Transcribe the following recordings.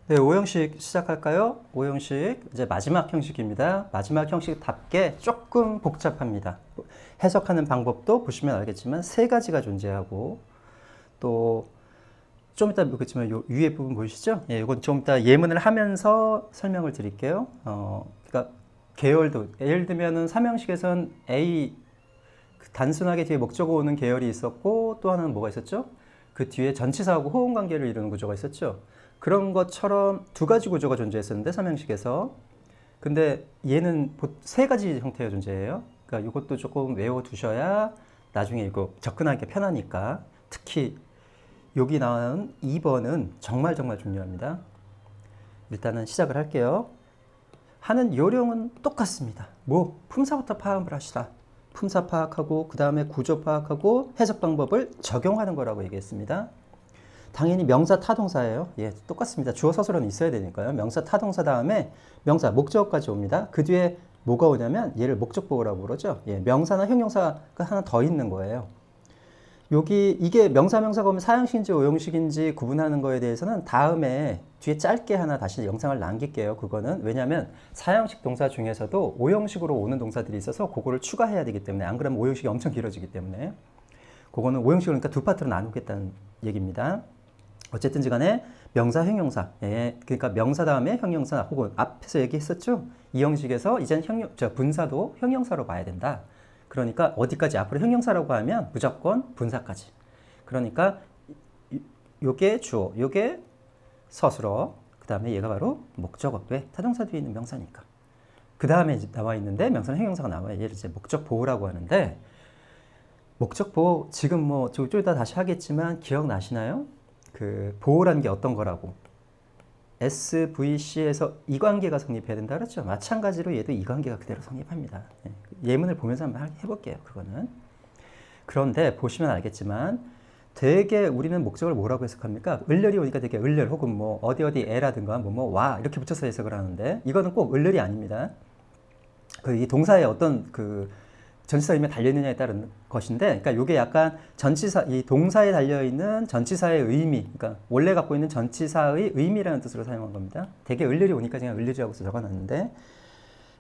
네, 5형식 시작할까요? 5형식 이제 마지막 형식입니다. 마지막 형식답게 조금 복잡합니다. 해석하는 방법도 보시면 알겠지만 세 가지가 존재하고 또 좀 이따 보겠지만 요 위에 부분 보이시죠? 예, 이건 좀 이따 예문을 하면서 설명을 드릴게요. 그러니까 계열도 예를 들면은 3형식에선 A 단순하게 뒤에 목적어 오는 계열이 있었고 또 하나는 뭐가 있었죠? 그 뒤에 전치사하고 호응 관계를 이루는 구조가 있었죠. 그런 것처럼 두 가지 구조가 존재했었는데 3형식에서 근데 얘는 세 가지 형태의 존재예요. 그러니까 이것도 조금 외워두셔야 나중에 이거 접근하기 편하니까 특히 여기 나온 2번은 정말 중요합니다. 일단은 시작을 할게요. 하는 요령은 똑같습니다. 뭐 품사부터 파악을 하시라. 품사 파악하고 그 다음에 구조 파악하고 해석 방법을 적용하는 거라고 얘기했습니다. 당연히 명사 타동사예요. 예, 똑같습니다. 주어 서술어는 있어야 되니까요. 명사 타동사 다음에 명사 목적어까지 옵니다. 그 뒤에 뭐가 오냐면 얘를 목적보호라고 그러죠. 예, 명사나 형용사가 하나 더 있는 거예요. 여기 이게 명사가 오면 사형식인지 오형식인지 구분하는 거에 대해서는 다음에 뒤에 짧게 하나 다시 영상을 남길게요. 그거는 왜냐하면 사형식 동사 중에서도 오형식으로 오는 동사들이 있어서 그거를 추가해야 되기 때문에 안 그러면 오형식이 엄청 길어지기 때문에 그거는 오형식을 그러니까 두 파트로 나누겠다는 얘기입니다. 어쨌든지 간에 명사, 형용사. 예, 그러니까 명사 다음에 형용사 혹은 앞에서 얘기했었죠. 이 형식에서 이젠 분사도 형용사로 봐야 된다. 그러니까 어디까지 앞으로 형용사라고 하면 무조건 분사까지. 그러니까 요게 주어, 요게 서술어, 그 다음에 얘가 바로 목적어. 왜? 타동사 뒤에 있는 명사니까. 그 다음에 나와 있는데 명사는 형용사가 나와요. 얘를 이제 목적 보호라고 하는데 목적 보호 지금 뭐 좀 이따 다시 하겠지만 기억나시나요? 그 보호라는 게 어떤 거라고? SVC에서 이 관계가 성립해야 된다 그랬죠? 마찬가지로 얘도 이 관계가 그대로 성립합니다. 예문을 보면서 한번 해볼게요. 그거는. 그런데 보시면 알겠지만 되게 우리는 목적을 뭐라고 해석합니까? 을렬이 오니까 되게 을렬 혹은 뭐 어디에라든가 와 이렇게 붙여서 해석을 하는데 이거는 꼭 을렬이 아닙니다. 그 이 동사의 어떤 그 전치사 의미에 달려있느냐에 따른 것인데, 그러니까 이게 약간 전치사, 이 동사에 달려있는 전치사의 의미, 그러니까 원래 갖고 있는 전치사의 의미라는 뜻으로 사용한 겁니다. 되게 을렬이 오니까 제가 을렬이라고 적어놨는데,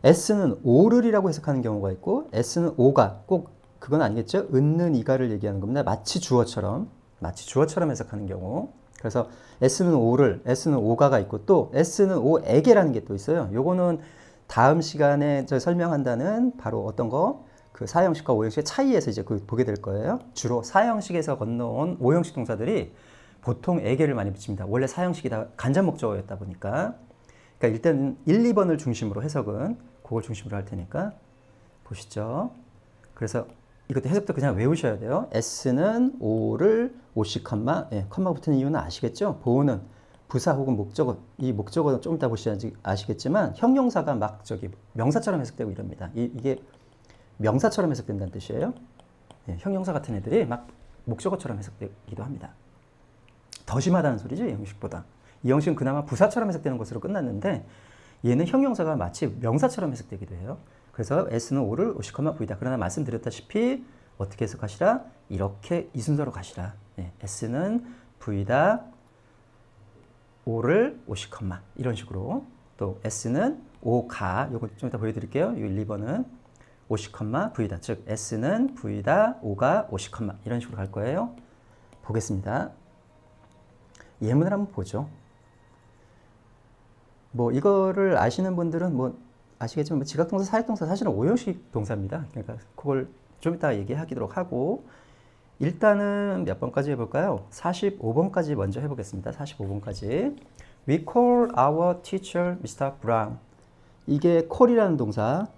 S는 오를이라고 해석하는 경우가 있고, S는 오가, 꼭 그건 아니겠죠? 은는 이가를 얘기하는 겁니다. 마치 주어처럼 해석하는 경우. 그래서 S는 오를, S는 오가가 있고, 또 S는 오에게라는 게 또 있어요. 요거는 다음 시간에 저 설명한다는 바로 어떤 거? 그 사형식과 오형식의 차이에서 이제 그 보게 될 거예요. 주로 사형식에서 건너온 오형식 동사들이 보통 에게를 많이 붙입니다. 원래 사형식이 다 간접 목적어였다 보니까. 그러니까 일단 1, 2번을 중심으로 해석은 그걸 중심으로 할 테니까 보시죠. 그래서 이것도 해석도 그냥 외우셔야 돼요. S는 O를 오시 컴마, 예, 컴마 붙은 이유는 아시겠죠? 보호는 부사 혹은 목적어, 이 목적어는 좀 이따 보셔야지 아시겠지만 형용사가 막 저기 명사처럼 해석되고 이럽니다. 이게 명사처럼 해석된다는 뜻이에요. 예, 형용사 같은 애들이 막 목적어처럼 해석되기도 합니다. 더 심하다는 소리죠, 이 형식보다. 이 형식은 그나마 부사처럼 해석되는 것으로 끝났는데 얘는 형용사가 마치 명사처럼 해석되기도 해요. 그래서 S는 O를 오시 컴마 V다. 그러나 말씀드렸다시피 어떻게 해석하시라? 이렇게 이 순서로 가시라. 예, S는 V다. O를 오시 컴마 이런 식으로. 또 S는 O가, 요거 좀 이따 보여드릴게요. 이 1, 2번은 오시 컴마 V다. 즉 S는 V다. O가 오시 컴마 이런 식으로 갈 거예요. 보겠습니다. 예문을 한번 보죠. 뭐 이거를 아시는 분들은 뭐 아시겠지만 지각동사, 사역동사 사실은 오형식 동사입니다. 그러니까 그걸 좀 이따 얘기하도록 하고 일단은 몇 번까지 해볼까요? 45번까지 먼저 해보겠습니다. 45번까지. We call our teacher Mr. Brown. 이게 call이라는 동사.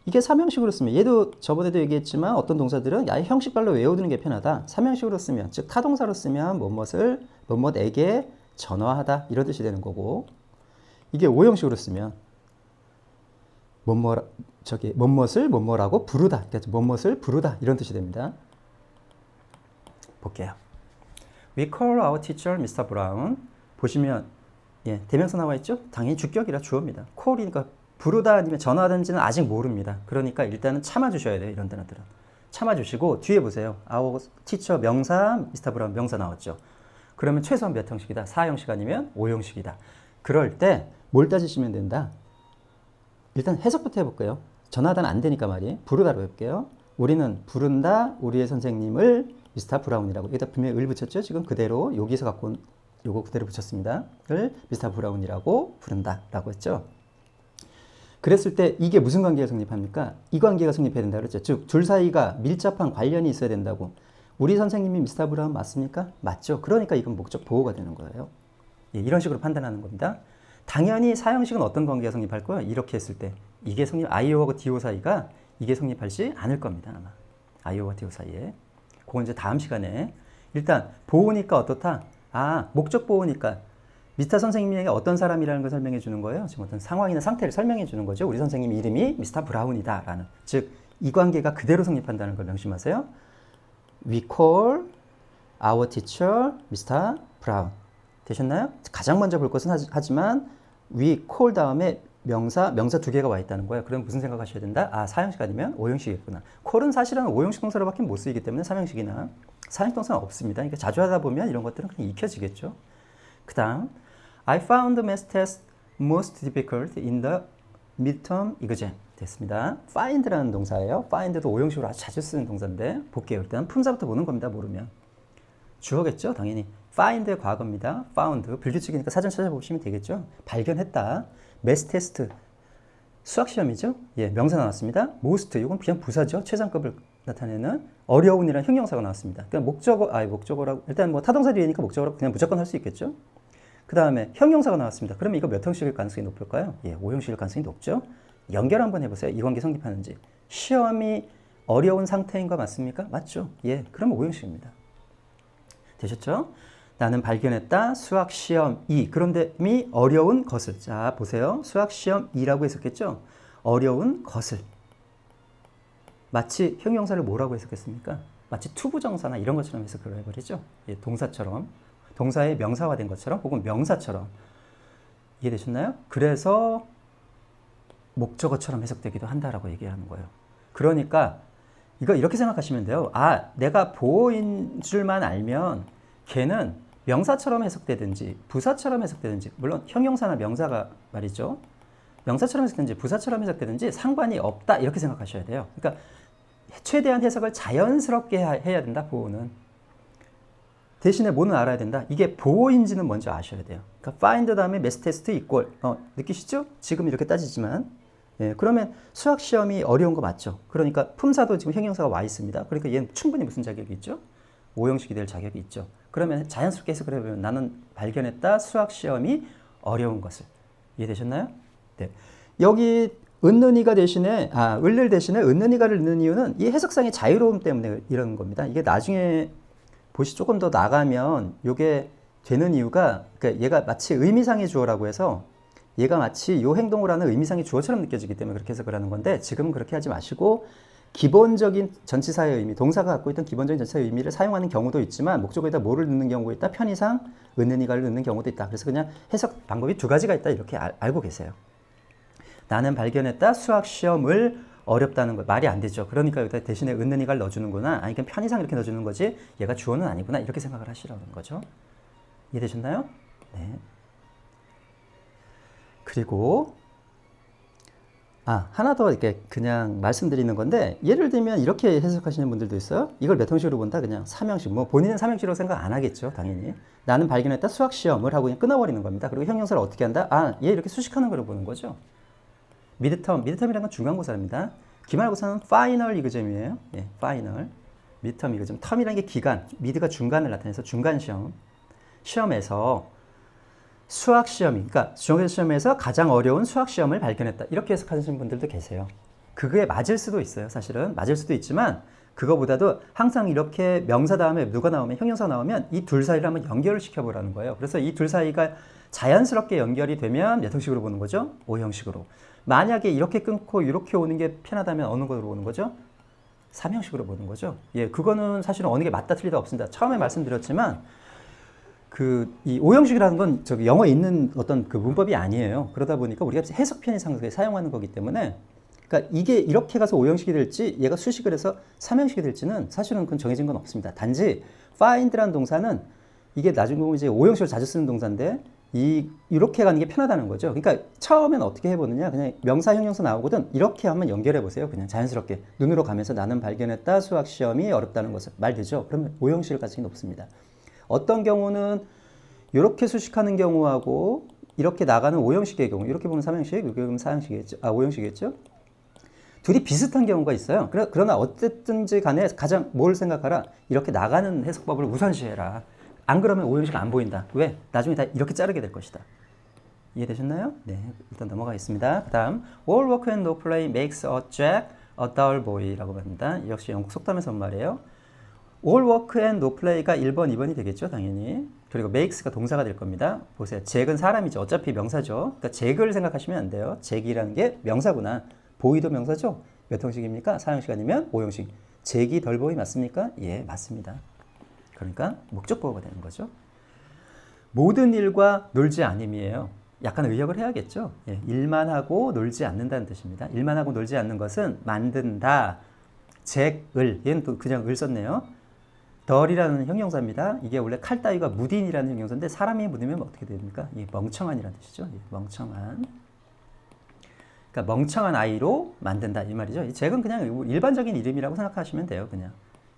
이게 3형식으로 쓰면 얘도 저번에도 얘기했지만 어떤 동사들은 야, 형식별로 외워두는 게 편하다. 3형식으로 쓰면 즉 타동사로 쓰면 뭐뭇에게 전화하다 이런 뜻이 되는 거고 이게 5형식으로 쓰면 뭐뭇을 뭐뭐라고 부르다. 그러니까 뭐뭇을 부르다 이런 뜻이 됩니다. 볼게요. We call our teacher Mr. Brown. 보시면 예, 대명사 나와 있죠? 당연히 주격이라 주어입니다. call이니까 부르다 아니면 전화하든지는 아직 모릅니다. 그러니까 일단은 참아주셔야 돼요. 이런 단어들은. 참아주시고 뒤에 보세요. Our teacher 명사, Mr. Brown 명사 나왔죠. 그러면 최소한 몇 형식이다? 4형식 아니면 5형식이다. 그럴 때 뭘 따지시면 된다? 일단 해석부터 해볼게요. 전화하다는 안 되니까 말이. 부르다로 해볼게요. 우리는 부른다 우리의 선생님을 미스터 브라운이라고. 여기다 분명히 을 붙였죠? 지금 그대로 여기서 갖고 온 요거 그대로 붙였습니다. 을 미스터 브라운이라고 부른다 라고 했죠. 그랬을 때 이게 무슨 관계가 성립합니까? 이 관계가 성립해야 된다 그랬죠. 즉 둘 사이가 밀접한 관련이 있어야 된다고. 우리 선생님이 미스터 브라운 맞습니까? 맞죠. 그러니까 이건 목적 보호가 되는 거예요. 예, 이런 식으로 판단하는 겁니다. 당연히 사형식은 어떤 관계가 성립할 거예요? 이렇게 했을 때 이게 아이오하고 디오 사이가 이게 성립하지 않을 겁니다. 아마 아이오와 디오 사이에. 그건 이제 다음 시간에. 일단 보호니까 어떻다? 아, 목적 보호니까 미스터 선생님에게 어떤 사람이라는 걸 설명해 주는 거예요. 지금 어떤 상황이나 상태를 설명해 주는 거죠. 우리 선생님 이름이 미스터 브라운이다 라는. 즉 이 관계가 그대로 성립한다는 걸 명심하세요. We call our teacher Mr. Brown. 되셨나요? 가장 먼저 볼 것은 하지만 we call 다음에 명사 두 개가 와 있다는 거예요. 그럼 무슨 생각하셔야 된다? 아, 4형식 아니면 5형식이겠구나. call은 사실은 5형식 동사로밖에 못 쓰이기 때문에 3형식이나 4형식 동사는 없습니다. 그러니까 자주 하다 보면 이런 것들은 그냥 익혀지겠죠. 그 다음 I found the math test most difficult in the midterm exam. 됐습니다. find라는 동사예요. find도 5형식으로 아주 자주 쓰는 동사인데 볼게요. 일단 품사부터 보는 겁니다. 모르면. 주어겠죠? 당연히. find의 과거입니다. found. 불규칙이니까 사전 찾아보시면 되겠죠? 발견했다. math test. 수학시험이죠? 예, 명사 나왔습니다. most. 이건 그냥 부사죠. 최상급을 나타내는 어려운이라는 형용사가 나왔습니다. 그러니까 목적어라고. 일단 뭐 타동사 뒤에니까 목적어라고 그냥 무조건 할 수 있겠죠? 그 다음에 형용사가 나왔습니다. 그러면 이거 몇 형식일 가능성이 높을까요? 예, 5형식일 가능성이 높죠? 연결 한번 해보세요. 이 관계 성립하는지. 시험이 어려운 상태인 거 맞습니까? 맞죠? 예, 그러면 5형식입니다. 되셨죠? 나는 발견했다. 수학시험 2. 그런데 미 어려운 것을. 자, 보세요. 수학시험 2라고 했었겠죠? 어려운 것을. 마치 형용사를 뭐라고 해석했습니까? 마치 투부정사나 이런 것처럼 해석을 해버리죠. 예, 동사처럼. 동사의 명사화된 것처럼 혹은 명사처럼. 이해되셨나요? 그래서 목적어처럼 해석되기도 한다라고 얘기하는 거예요. 그러니까 이거 이렇게 생각하시면 돼요. 아, 내가 보호인 줄만 알면 걔는 명사처럼 해석되든지 부사처럼 해석되든지, 물론 형용사나 명사가 말이죠. 명사처럼 해석되든지 부사처럼 해석되든지 상관이 없다 이렇게 생각하셔야 돼요. 그러니까 최대한 해석을 자연스럽게 해야 된다. 보호는. 대신에 뭐는 알아야 된다. 이게 보호인지는 먼저 아셔야 돼요. 그러니까 find 다음에 math test equal. 느끼시죠? 지금 이렇게 따지지만. 예, 그러면 수학시험이 어려운 거 맞죠? 그러니까 품사도 지금 형용사가 와 있습니다. 그러니까 얘는 충분히 무슨 자격이 있죠? 5형식이 될 자격이 있죠. 그러면 자연스럽게 해석을 해보면 나는 발견했다. 수학시험이 어려운 것을. 이해되셨나요? 네. 여기 은는이가 대신에 을을 대신에 은는이가를 넣는 이유는 이 해석상의 자유로움 때문에 이런 겁니다. 이게 나중에 보시 조금 더 나가면 이게 되는 이유가, 그러니까 얘가 마치 의미상의 주어라고 해서 얘가 마치 이 행동을 하는 의미상의 주어처럼 느껴지기 때문에 그렇게 해석을 하는 건데, 지금은 그렇게 하지 마시고 기본적인 전치사의 의미, 동사가 갖고 있던 기본적인 전치사의 의미를 사용하는 경우도 있지만 목적어에다 뭐를 넣는 경우가 있다. 편의상 은는이가를 넣는 경우도 있다. 그래서 그냥 해석 방법이 두 가지가 있다. 이렇게 알고 계세요. 나는 발견했다. 수학시험을 어렵다는 거 말이 안 되죠. 그러니까 여기다 대신에 은는이가를 넣어주는구나. 아니 그냥 편의상 이렇게 넣어주는 거지 얘가 주어는 아니구나. 이렇게 생각을 하시라는 거죠. 이해되셨나요? 네. 그리고 하나 더 이렇게 그냥 말씀드리는 건데, 예를 들면 이렇게 해석하시는 분들도 있어요. 이걸 몇 형식으로 본다? 그냥 3형식. 뭐 본인은 3형식으로 생각 안 하겠죠. 당연히. 나는 발견했다. 수학시험을 하고 그냥 끊어버리는 겁니다. 그리고 형용사를 어떻게 한다? 얘 이렇게 수식하는 걸 보는 거죠. 미드텀이라는 건 중간고사입니다. 기말고사는 파이널 이그잼이에요. 예, 파이널. 미드텀 이그잼. 텀이라는 게 기간. 미드가 중간을 나타내서 중간시험. 시험에서 수학시험이, 그러니까 중간시험에서 가장 어려운 수학시험을 발견했다. 이렇게 해석하시는 분들도 계세요. 그게 맞을 수도 있어요. 사실은. 맞을 수도 있지만 그거보다도 항상 이렇게 명사 다음에 누가 나오면, 형용사 나오면 이 둘 사이를 한번 연결을 시켜보라는 거예요. 그래서 이 둘 사이가 자연스럽게 연결이 되면 몇 형식으로 보는 거죠? 5형식으로. 만약에 이렇게 끊고 이렇게 오는 게 편하다면 어느 걸로 보는 거죠? 3형식으로 보는 거죠. 예, 그거는 사실은 어느 게 맞다 틀리다 없습니다. 처음에 말씀드렸지만 이 5형식이라는 건 저기 영어에 있는 어떤 그 문법이 아니에요. 그러다 보니까 우리가 해석 편의상에 사용하는 거기 때문에, 그러니까 이게 이렇게 가서 5형식이 될지 얘가 수식을 해서 3형식이 될지는 사실은 그건 정해진 건 없습니다. 단지 find라는 동사는 이게 나중에 보면 이제 오형식으로 자주 쓰는 동사인데 이렇게 가는 게 편하다는 거죠. 그러니까 처음엔 어떻게 해보느냐, 그냥 명사 형용사 나오거든 이렇게 한번 연결해 보세요. 그냥 자연스럽게 눈으로 가면서 나는 발견했다 수학 시험이 어렵다는 것을 말 되죠. 그러면 오형식일 가능성이 높습니다. 어떤 경우는 이렇게 수식하는 경우하고 이렇게 나가는 오형식의 경우, 이렇게 보면 3형식, 이렇게 보면 4형식이겠죠. 아, 5형식이겠죠. 둘이 비슷한 경우가 있어요. 그러나 어쨌든지 간에 가장 뭘 생각하라, 이렇게 나가는 해석법을 우선시해라. 안 그러면 오형식 안 보인다. 왜? 나중에 다 이렇게 자르게 될 것이다. 이해되셨나요? 네, 일단 넘어가겠습니다. 그 다음 All work and no play makes a Jack a dull boy라고 합니다. 역시 영국 속담에서 온 말이에요. All work and no play가 1번, 2번이 되겠죠, 당연히. 그리고 makes가 동사가 될 겁니다. 보세요. 잭은 사람이죠. 어차피 명사죠. 그러니까 잭을 생각하시면 안 돼요. 잭이라는 게 명사구나. 보이도 명사죠. 몇 형식입니까? 4형식 아니면 5형식. 잭이 덜 보이 맞습니까? 예, 맞습니다. 그러니까 목적 보호가 되는 거죠. 모든 일과 놀지 않음이에요. 약간 의역을 해야겠죠. 예, 일만 하고 놀지 않는다는 뜻입니다. 일만 하고 놀지 않는 것은 만든다. 잭을, 얘는 또 그냥 을 썼네요. 덜이라는 형용사입니다. 이게 원래 칼 따위가 무딘이라는 형용사인데 사람이 묻으면 어떻게 됩니까? 예, 멍청한이라는 뜻이죠. 예, 멍청한. 그러니까 멍청한 아이로 만든다 이 말이죠. 잭은 그냥 일반적인 이름이라고 생각하시면 돼요. 그냥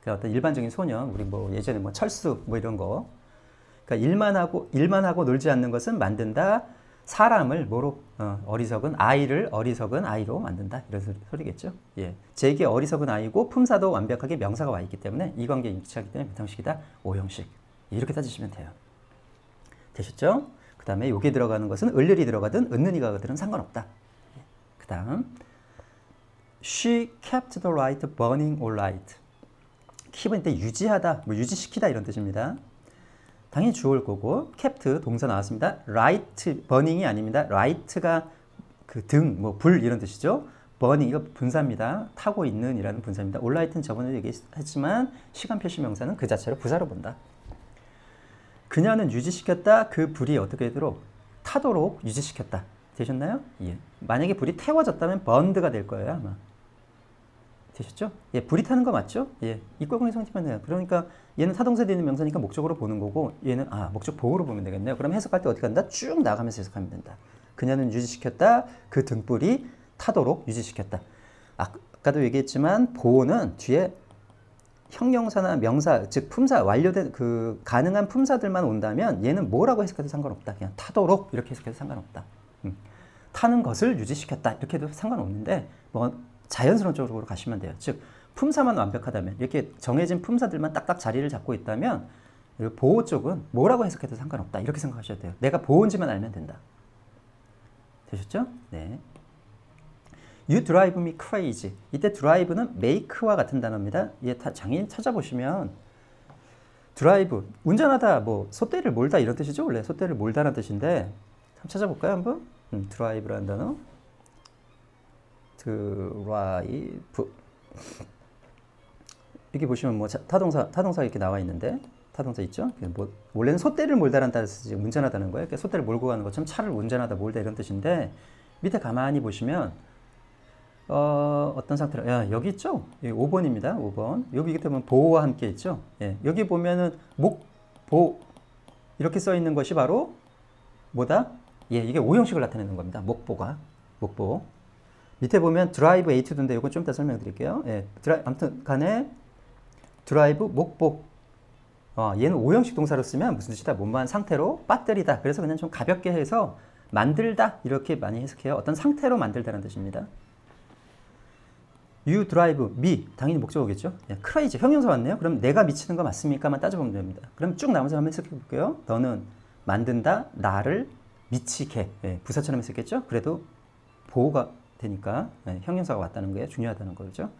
어떤 일반적인 소년, 우리 뭐 예전에 뭐 철수 뭐 이런 거. 그러니까 일만 하고 놀지 않는 것은 만든다. 사람을 뭐로 어리석은 아이로 만든다 이런 소리겠죠. 예, 잭이 어리석은 아이고 품사도 완벽하게 명사가 와 있기 때문에 이 관계에 일치하기 때문에 몇 형식이다? 5형식. 이렇게 따지시면 돼요. 되셨죠? 그 다음에 여기에 들어가는 것은 을을이 들어가든 은는이 가든 상관없다. 그 다음 She kept the light burning all night. keep은 이때 유지하다, 뭐 유지시키다 이런 뜻입니다. 당연히 주어일 거고 kept 동사 나왔습니다. light burning이 아닙니다. light가 그 등, 뭐 불 이런 뜻이죠. burning 이거 분사입니다. 타고 있는 이라는 분사입니다. all night는 저번에 얘기했지만 시간 표시 명사는 그 자체로 부사로 본다. 그녀는 유지시켰다. 그 불이 어떻게 되도록 타도록 유지시켰다. 되셨나요? 예. 만약에 불이 태워졌다면 burned가 될 거예요 아마. 되셨죠? 예, 불이 타는 거 맞죠? 예, 이꼴공이 성립만 돼요. 그러니까 얘는 타동사 되는 명사니까 목적으로 보는 거고 얘는 목적 보호로 보면 되겠네요. 그럼 해석할 때 어디 간다? 쭉 나가면서 해석하면 된다. 그녀는 유지시켰다. 그 등불이 타도록 유지시켰다. 아까도 얘기했지만 보호는 뒤에 형용사나 명사, 즉 품사, 완료된 그 가능한 품사들만 온다면 얘는 뭐라고 해석해도 상관없다. 그냥 타도록 이렇게 해석해도 상관없다. 타는 것을 유지시켰다. 이렇게 해도 상관없는데 뭐 자연스러운 쪽으로 가시면 돼요. 즉 품사만 완벽하다면 이렇게 정해진 품사들만 딱딱 자리를 잡고 있다면 보호 쪽은 뭐라고 해석해도 상관없다. 이렇게 생각하셔야 돼요. 내가 보호인지만 알면 된다. 되셨죠? 네. You drive me crazy. 이때 drive는 make와 같은 단어입니다. 얘 장인 찾아보시면 drive, 운전하다, 뭐 소떼를 몰다 이런 뜻이죠. 원래 소떼를 몰다라는 뜻인데 한번 찾아볼까요? 한번? drive라는 단어. 드라이브. 이렇게 보시면 뭐 타동사 이렇게 나와 있는데 타동사 있죠? 뭐 원래는 소떼를 몰다라는 뜻이 운전하다는 거예요. 그러니까 소떼를 몰고 가는 것처럼 차를 운전하다 몰다 이런 뜻인데 밑에 가만히 보시면 어떤 상태로 여기 있죠? 여기 5번입니다. 5번. 여기 이렇게 보면 보호와 함께 있죠? 예, 여기 보면은 목보 이렇게 써 있는 것이 바로 뭐다? 예, 이게 오형식을 나타내는 겁니다. 목보. 밑에 보면 드라이브 에이투드인데 이거 좀 이따 설명드릴게요. 예, 아무튼 간에 드라이브 목복. 얘는 오형식 동사로 쓰면 무슨 뜻이다? 몸만 상태로 빠뜨리다. 그래서 그냥 좀 가볍게 해서 만들다 이렇게 많이 해석해요. 어떤 상태로 만들다라는 뜻입니다. You drive me. 당연히 목적어겠죠. 예, crazy. 형용사 왔네요. 그럼 내가 미치는 거 맞습니까?만 따져보면 됩니다. 그럼 쭉 나머지 한번 해석해 볼게요. 너는 만든다. 나를 미치게. 예, 부사처럼 했었겠죠? 그래도 보호가 되니까 형용사가 왔다는 게 중요하다는 거죠.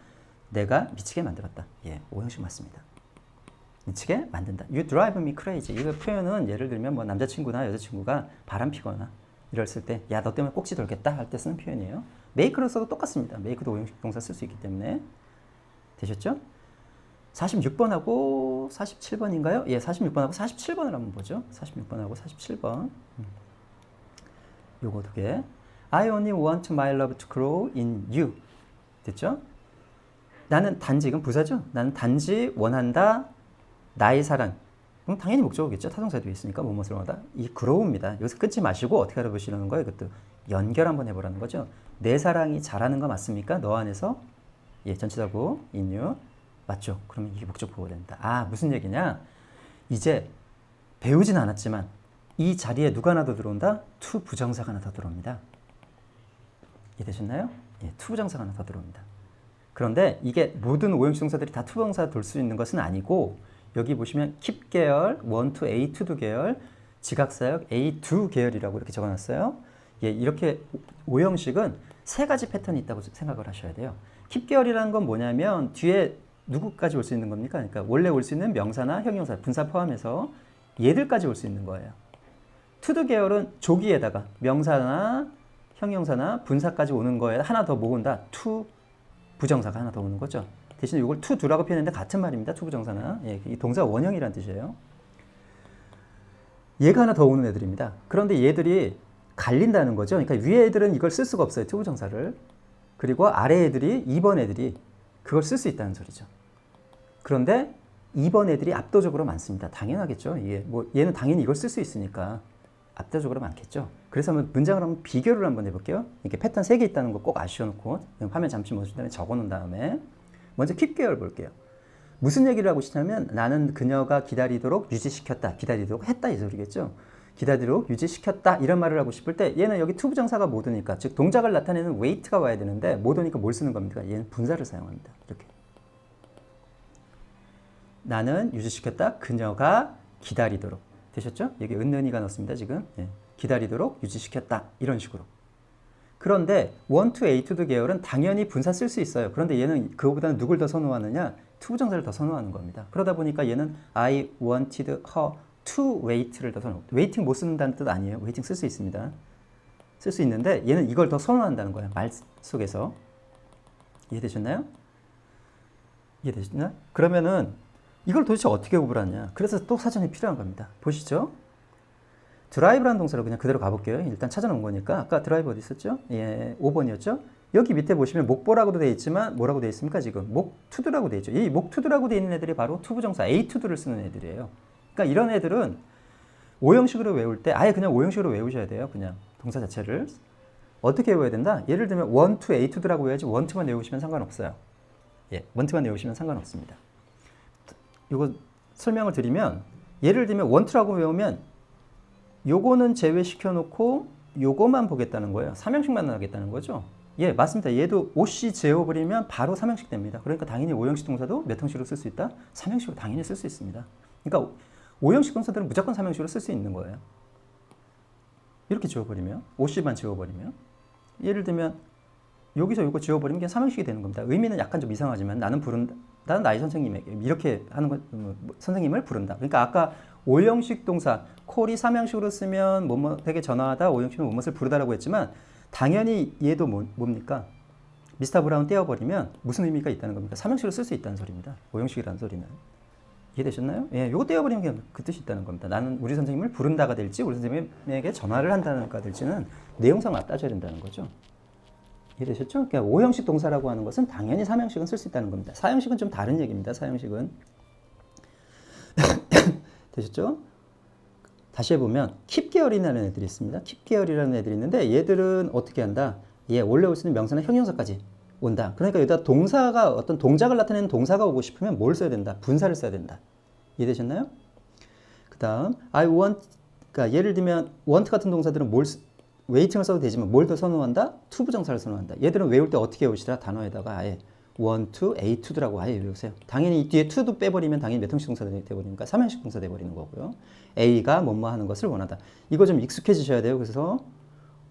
내가 미치게 만들었다. 예, 오형식 맞습니다. 미치게 만든다. You drive me crazy. 이거 표현은 예를 들면 뭐 남자친구나 여자친구가 바람 피거나 이랬을 때 야, 너 때문에 꼭지 돌겠다 할 때 쓰는 표현이에요. make로 써도 똑같습니다. make도 오형식 동사 쓸 수 있기 때문에. 되셨죠? 46번하고 47번인가요? 예, 46번하고 47번을 한번 보죠. 46번하고 47번. 요거 두 개. I only want my love to grow in you. 됐죠? 나는 단지, 이건 부사죠? 나는 단지 원한다. 나의 사랑. 그럼 당연히 목적어겠죠. 타동사도 있으니까 뭐뭐를 원하다. 이 grow입니다. 여기서 끊지 마시고 어떻게 알아보시려는 거예요? 이것도 연결 한번 해보라는 거죠. 내 사랑이 잘하는 거 맞습니까? 너 안에서? 예, 전치사고 in you. 맞죠? 그러면 이게 목적보호가 됩니다. 아, 무슨 얘기냐? 이제 배우진 않았지만 이 자리에 누가 하나 더 들어온다? to 부정사가 하나 더 들어옵니다. 이해되셨나요? 예, to 부정사가 하나 더 들어옵니다. 그런데 이게 모든 오형식 동사들이 다 to 부정사 돌 수 있는 것은 아니고 여기 보시면 keep 계열, want to, a to 계열, 지각사역 a to 계열이라고 이렇게 적어놨어요. 예, 이렇게 오형식은 세 가지 패턴이 있다고 생각을 하셔야 돼요. keep 계열이라는 건 뭐냐면 뒤에 누구까지 올 수 있는 겁니까? 그러니까 원래 올 수 있는 명사나 형용사, 분사 포함해서 얘들까지 올 수 있는 거예요. to the 계열은 조기에다가 명사나 형용사나 분사까지 오는 거에 하나 더 모은다. to 부정사가 하나 더 오는 거죠. 대신 이걸 to do라고 표현했는데 같은 말입니다. to 부정사나. 예, 이 동사 원형이란 뜻이에요. 얘가 하나 더 오는 애들입니다. 그런데 얘들이 갈린다는 거죠. 그러니까 위에 애들은 이걸 쓸 수가 없어요. to 부정사를. 그리고 아래 애들이 2번 애들이 그걸 쓸 수 있다는 소리죠. 그런데 2번 애들이 압도적으로 많습니다. 당연하겠죠. 예, 뭐 얘는 당연히 이걸 쓸 수 있으니까 압도적으로 많겠죠. 그래서 한번 문장을 한번 비교를 한번 해볼게요. 이렇게 패턴 3개 있다는 거 꼭 아셔놓고 화면 잠시 멈춘 다음에 적어놓은 다음에 먼저 keep 계열 볼게요. 무슨 얘기를 하고 싶냐면 나는 그녀가 기다리도록 유지시켰다. 기다리도록 했다 이 소리겠죠. 기다리도록 유지시켰다 이런 말을 하고 싶을 때 얘는 여기 to 부정사가 못 오니까 즉 동작을 나타내는 wait가 와야 되는데 못 오니까 뭘 쓰는 겁니까? 얘는 분사를 사용합니다. 이렇게 나는 유지시켰다. 그녀가 기다리도록 되셨죠? 여기 은은이가 넣습니다. 지금 예. 기다리도록 유지시켰다 이런 식으로. 그런데 want to, a to the 계열은 당연히 분사 쓸 수 있어요. 그런데 얘는 그거보다는 누굴 더 선호하느냐? to 부정사를 더 선호하는 겁니다. 그러다 보니까 얘는 I wanted her to wait를 더 선호. waiting 못 쓰는다는 뜻 아니에요. waiting 쓸 수 있습니다. 쓸 수 있는데 얘는 이걸 더 선호한다는 거예요. 말 속에서. 이해되셨나요? 이해되셨나요? 그러면은 이걸 도대체 어떻게 구분하냐? 그래서 또 사전이 필요한 겁니다. 보시죠. 드라이브라는 동사로 그냥 그대로 가볼게요. 일단 찾아놓은 거니까. 아까 드라이브 어디 있었죠? 예, 5번이었죠? 여기 밑에 보시면 목보라고도 되어 있지만 뭐라고 되어 있습니까? 지금 목투드라고 되어 있죠. 이 목투드라고 되어 있는 애들이 바로 투부정사 a-to도를 쓰는 애들이에요. 그러니까 이런 애들은 오형식으로 외울 때 아예 그냥 오형식으로 외우셔야 돼요. 그냥 동사 자체를. 어떻게 외워야 된다? 예를 들면 want to, a-to도라고 외워야지 want만 외우시면 상관없어요. 예, want만 외우시면 상관없습니다. 이거 설명을 드리면 예를 들면 want라고 외우면 요거는 제외시켜 놓고 요거만 보겠다는 거예요. 삼형식만 하겠다는 거죠. 예, 맞습니다. 얘도 OC 제어버리면 바로 삼형식 됩니다. 그러니까 당연히 오형식 동사도 몇 형식으로 쓸 수 있다? 삼형식으로 당연히 쓸 수 있습니다. 그러니까 오형식 동사들은 무조건 삼형식으로 쓸 수 있는 거예요. 이렇게 지워버리면 OC만 지워버리면 예를 들면 여기서 이거 지워버리면 그냥 삼형식이 되는 겁니다. 의미는 약간 좀 이상하지만 나는 부른다. 나는 나의 선생님에게 이렇게 하는 거 선생님을 부른다. 그러니까 아까 오형식 동사 콜이 삼형식으로 쓰면 뭐뭐에게 전화하다 오형식은 뭐뭇을 부르다라고 했지만 당연히 얘도 뭡니까? 미스터 브라운 떼어버리면 무슨 의미가 있다는 겁니까? 삼형식으로 쓸 수 있다는 소리입니다. 오형식이라는 소리는. 이해되셨나요? 예, 요거 떼어버리면 그냥 그 뜻이 있다는 겁니다. 나는 우리 선생님을 부른다가 될지 우리 선생님에게 전화를 한다가 될지는 내용상을 따져야 된다는 거죠. 이해되셨죠? 그러니까 오형식 동사라고 하는 것은 당연히 삼형식은 쓸 수 있다는 겁니다. 사형식은 좀 다른 얘기입니다. 사형식은. 되셨죠? 다시 해보면 keep 계열이라는 애들이 있습니다. keep 계열이라는 애들이 있는데 얘들은 어떻게 한다? 예, 원래 올 수 있는 명사나 형용사까지 온다. 그러니까 여기다 동사가 어떤 동작을 나타내는 동사가 오고 싶으면 뭘 써야 된다? 분사를 써야 된다. 이해되셨나요? 그 다음 I want 그러니까 예를 들면 want 같은 동사들은 웨이팅을 써도 되지만 뭘 더 선호한다? to 부정사를 선호한다. 얘들은 외울 때 어떻게 외우시라? 단어에다가 아예 want to, a to라고 아예 외우세요. 당연히 이 뒤에 to도 빼버리면 당연히 몇 형식 동사가 되버리니까 3형식 동사 되버리는 거고요. a가 뭐뭐 하는 것을 원하다. 이거 좀 익숙해지셔야 돼요. 그래서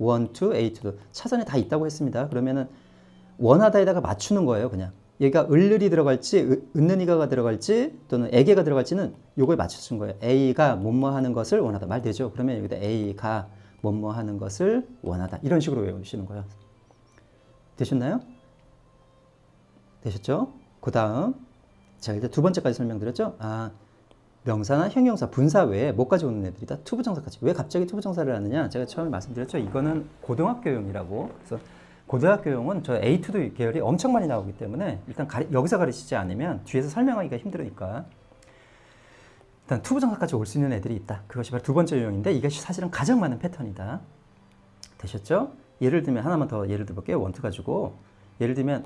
want to, a to도 차선에 다 있다고 했습니다. 그러면은 원하다에다가 맞추는 거예요. 그냥 얘가 을을이 들어갈지 은는이가 들어갈지 또는 에게가 들어갈지는 요거에 맞춰준 거예요. a가 뭐뭐 하는 것을 원하다. 말 되죠? 그러면 여기다 a가 뭐뭐 하는 것을 원하다. 이런 식으로 외우시는 거예요. 되셨나요? 되셨죠? 그 다음 제가 일단 두 번째까지 설명드렸죠? 아, 명사나 형용사, 분사 외에 뭐까지 오는 애들이다? 투부정사까지. 왜 갑자기 투부정사를 하느냐? 제가 처음에 말씀드렸죠? 이거는 고등학교용이라고. 그래서 고등학교용은 저 A2 계열이 엄청 많이 나오기 때문에 일단 여기서 가르치지 않으면 뒤에서 설명하기가 힘들으니까 일단 투부정사까지 올 수 있는 애들이 있다. 그것이 바로 두 번째 유형인데 이게 사실은 가장 많은 패턴이다. 되셨죠? 예를 들면 하나만 더 예를 들어볼게요. 원투 가지고 예를 들면